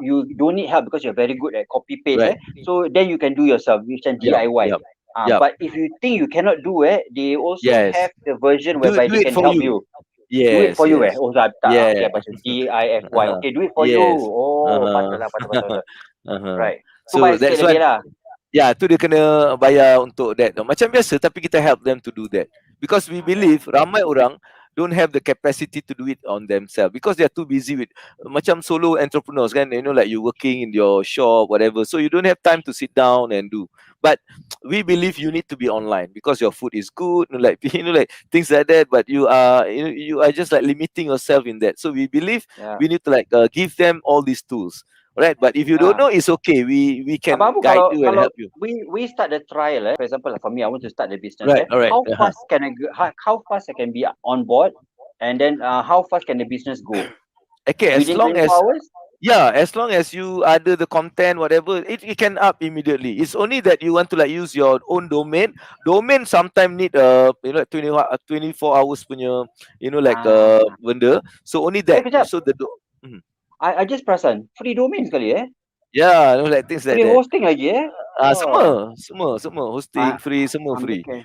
you don't need help because you're very good at copy paste, so then you can do yourself, which is DIY. But if you think you cannot do it, they also have the version whereby they can help you. Do it for you, Oh, tak. Okay, macam DIFY. Okay, do it for you. Oh, patut. Right. So that's why tu dia kena bayar untuk that. Macam biasa, tapi kita help them to do that. Because we believe ramai orang don't have the capacity to do it on themselves because they are too busy with macam solo entrepreneurs kan, like you working in your shop, whatever. So you don't have time to sit down and do. But we believe you need to be online because your food is good, like things like that. But you are just like limiting yourself in that. So we believe we need to like give them all these tools. Right, but if you don't know, it's okay. We can guide you and help you. We start the trial. For example, for me, I want to start the business. Right, alright. How fast can I go? How fast I can be on board, and then how fast can the business go? Okay, as Within long 24 as hours? Yeah, as long as you ada the content, whatever, it can up immediately. It's only that you want to like use your own domain. Domain sometimes need 24 hours punya, like benda. So only that. Kejap. So Mhm. I just perasan free domain sekali Yeah, like things like free that. hosting lagi Semua hosting Ah, free, semua free. okay.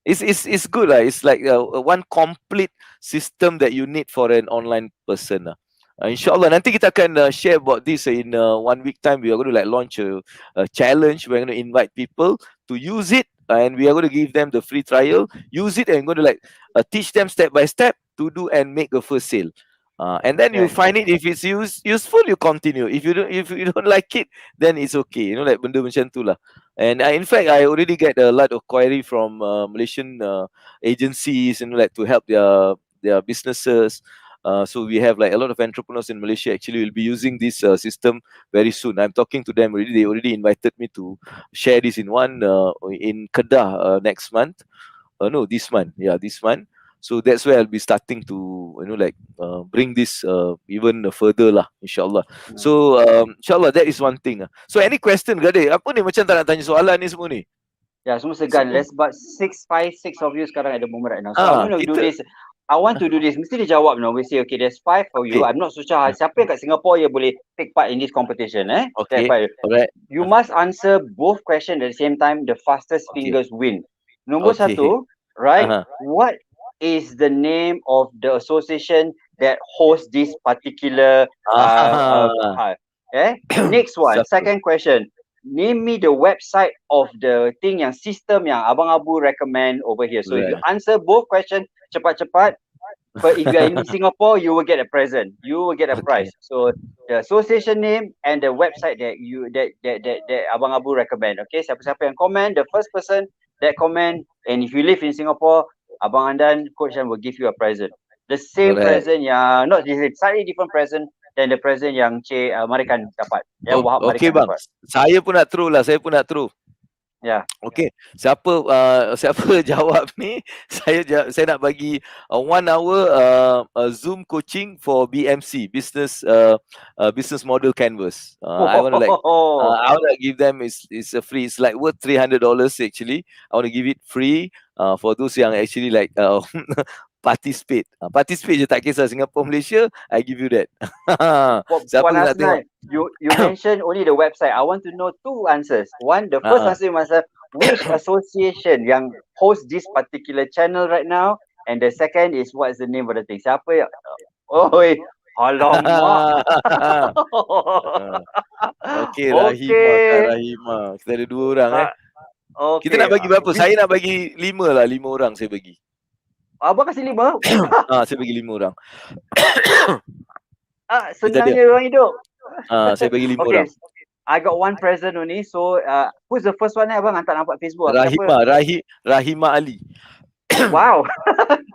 It's good lah. It's like one complete system that you need for an online person lah. Inshallah nanti kita akan share about this in 1 week time. We are going to like launch a challenge. We're going to invite people to use it, and we are going to give them the free trial. Use it and going to like teach them step by step to do and make a first sale. And then you Okay. find it, if it's useful, you continue. If you don't like it, then it's okay. Like benda macam tu lah. And in fact, I already get a lot of query from Malaysian agencies, like to help their businesses. So we have like a lot of entrepreneurs in Malaysia actually will be using this system very soon. I'm talking to them already. They already invited me to share this in in Kedah next month. No, this month. Yeah, this month. So that's where I'll be starting to bring this even further lah, insyaAllah. So insyaAllah that is one thing. So any question Gadeh? Apa ni macam tak nak tanya soalan ni semua ni? Ya, semua segan. There's about 6 of you sekarang at the moment right now. So I'm going to do this. I want to do this. Mesti dia jawab, we say, okay, there's 5 of you. Okay. I'm not so sure siapa yang kat Singapore yang boleh take part in this competition. Okay, alright. You must answer both questions at the same time. The fastest fingers win. Nombor Okay. 1, right? What is the name of the association that hosts this particular Next one, second question. Name me the website of the thing yang system yang Abang Abu recommend over here. So if you answer both questions cepat-cepat, but if you are in Singapore, you will get a present. You will get a prize. So the association name and the website that Abang Abu recommend. Okay, siapa-siapa yang comment, the first person that comment, and if you live in Singapore, Abang Andan, Coach Dan will give you a present. The same present yang not slightly different present than the present yang Cik Marikan dapat. Okay bang, saya pun nak throw. Ya. Okay, siapa jawab ni, saya nak bagi 1 hour Zoom coaching for BMC, business model canvas. I want to give them it's a free. It's like worth $300 actually. I want to give it free for those yang actually like participate je, tak kisah Singapore, Malaysia, I give you that. Siapa nak tengok? You mentioned only the website. I want to know 2 answers. One, the first answer you must have which association yang host this particular channel right now, and the second is what is the name of the thing. Siapa yang alamak. Okay, Rahimah. Kita ada 2 orang Okay. Kita nak bagi berapa? Saya nak bagi 5 lah, 5 orang saya bagi. Abang kasih 5? Saya bagi 5 orang. Senangnya orang hidup. Saya bagi 5 orang. I got 1 present only. So who's the first one abang hantar nampak Facebook? Rahimah Ali. Wow.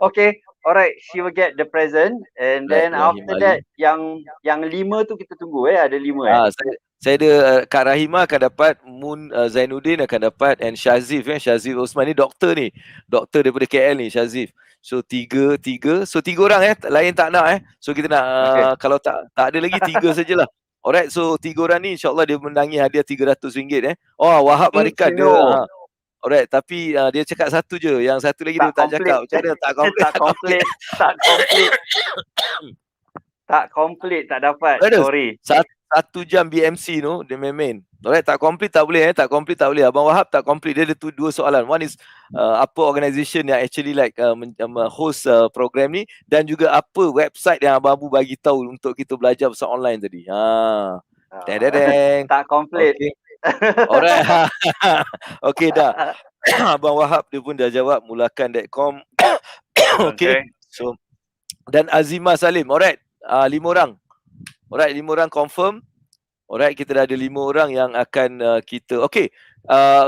Okay. Alright, she will get the present, and then after that yang 5 tu kita tunggu ada 5 Saya ada Kak Rahimah akan dapat, Mun Zainuddin akan dapat, and Shazif Osman ni doktor daripada KL ni, Shazif. So 3 so 3 orang lain tak nak so kita nak kalau tak ada lagi 3 sajalah. Alright, so 3 orang ni insyaAllah dia menangi hadiah RM300 Wahab Marikan dia alright, tapi dia cakap 1 je, yang 1 lagi dia tak cakap. Macam mana tak complete, tak dapat. Sorry. 1 jam BMC dia main. Alright, tak complete tak boleh Abang Wahab tak complete. Dia ada 2 soalan. One is apa organisation yang actually like host program ni, dan juga apa website yang Abang Abu bagi tahu untuk kita belajar pasal online tadi. Tak complete. Okay. Alright. Okay dah. Abang Wahab dia pun dah jawab mulakan.com. Okay. So dan Azimah Salim. Alright. 5 orang. Alright, 5 orang confirm. Alright, kita dah ada 5 orang yang akan kita. Okay.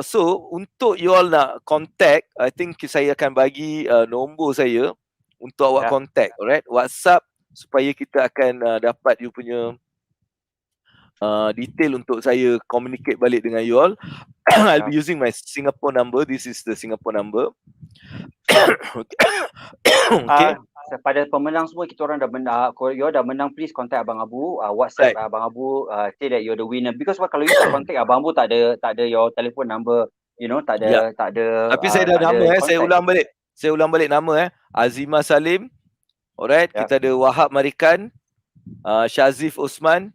So untuk you all nak contact, I think saya akan bagi nombor saya untuk awak contact. Alright, WhatsApp supaya kita akan dapat you punya detail untuk saya communicate balik dengan you all. I'll be using my Singapore number. This is the Singapore number. Okay. pada pemenang semua, kita orang dah menang, you dah menang, please contact Abang Abu, WhatsApp Right. Abang Abu, say that you're the winner. Because kalau you tak contact Abang Abu, tak ada your telephone number, you know, tak Yeah. ada Tapi saya dah tak ada nama saya contact. ulang balik nama Azimah Salim. Alright, Yep. kita ada Wahab Marikan, Shazif Osman,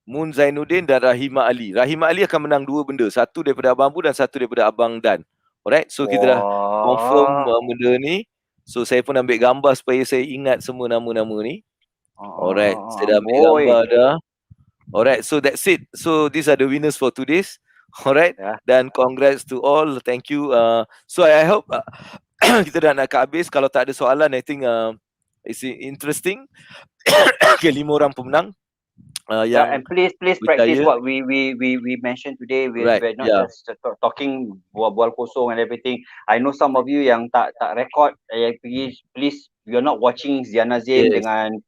Mun Zainuddin dan Rahima Ali. Rahima Ali akan menang 2 benda, satu daripada Abang Abu dan satu daripada Abang Dan. Alright, so kita dah confirm benda ni. So saya pun ambil gambar supaya saya ingat semua nama-nama ni. Alright, saya dah ambil gambar dah. Alright, so that's it. So these are the winners for today's. Alright, dan congrats to all. Thank you. So I hope kita dah nak ke habis. Kalau tak ada soalan, I think it's interesting. Okay, 5 orang pemenang. And please practice what we mentioned today. We're not just talking bual kosong and everything. I know some of you yang tak record, please, you're not watching Ziana Zain dengan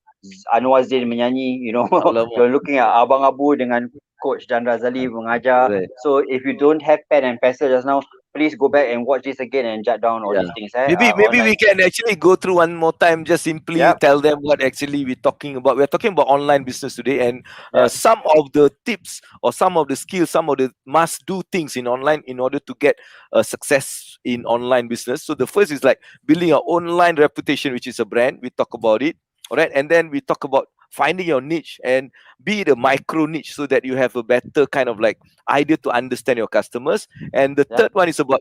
Anwar Zain menyanyi, you know. You're looking at Abang Abu dengan Coach Dan Razali mengajar. So if you don't have pen and pencil just now, please go back and watch this again and jot down all these things. Maybe we can actually go through one more time, just simply tell them what actually we're talking about. We're talking about online business today, and some of the tips or some of the skills, some of the must do things in online in order to get success in online business. So the first is like building your online reputation, which is a brand. We talk about it. All right, and then we talk about finding your niche and be the micro niche so that you have a better kind of like idea to understand your customers. And the third one is about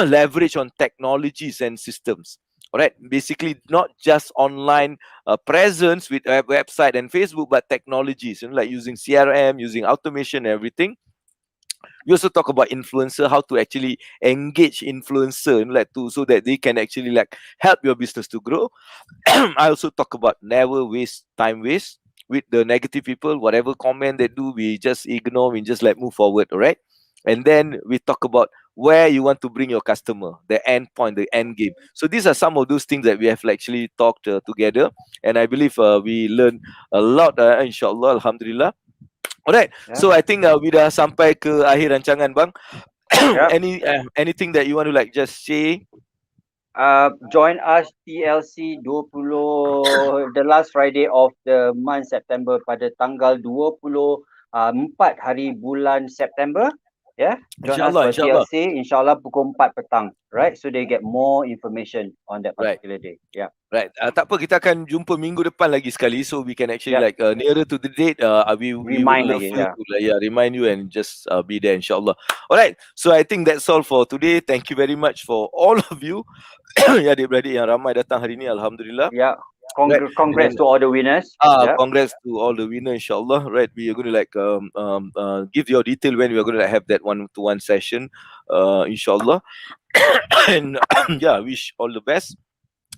leverage on technologies and systems. All right, basically not just online presence with a website and Facebook, but technologies, you know, like using CRM, using automation, and everything. We also talk about influencer, how to actually engage influencer, like so that they can actually like help your business to grow. I also talk about never waste time with the negative people. Whatever comment they do, we just ignore, we just like move forward, all right? And then we talk about where you want to bring your customer, the end point, the end game. So these are some of those things that we have actually talked together, and I believe we learned a lot, inshallah, alhamdulillah. Alright, so I think we dah sampai ke akhir rancangan, bang. Anything that you want to like just say? Join us TLC 20 the last Friday of the month September pada tanggal 24 hari bulan September. Join us for TLC insyaAllah pukul 4 petang. Right, so they get more information on that particular day. Right. Tak apa, kita akan jumpa minggu depan lagi sekali, so we can actually like nearer to the date. We remind would love you to remind you and just be there, inshallah. Alright. So I think that's all for today. Thank you very much for all of you. Ya, adik-beradik yang ramai datang hari ni, alhamdulillah. Congrats to all the winners. Congrats to all the winners, inshallah. Right, we are going to like give your detail when we are going to have that one-to-one session, inshallah. And wish all the best.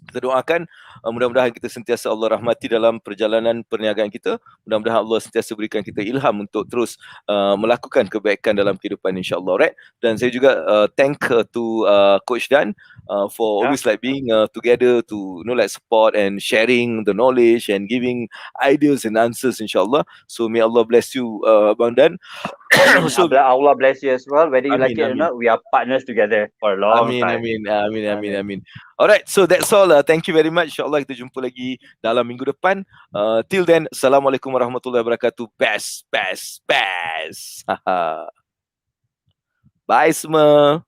Kita doakan mudah-mudahan kita sentiasa Allah rahmati dalam perjalanan perniagaan kita. Mudah-mudahan Allah sentiasa berikan kita ilham untuk terus melakukan kebaikan dalam kehidupan, insyaAllah. Right? Dan saya juga thank to Coach Dan for always like being together to like support and sharing the knowledge and giving ideas and answers, insyaAllah. So may Allah bless you, Abang Dan. So Allah bless you as well. Whether you like it or not, we are partners together for a long time. Amin. Alright, so that's all. Thank you very much. InsyaAllah kita jumpa lagi dalam minggu depan. Till then, Assalamualaikum warahmatullahi wabarakatuh. Best. Bye semua.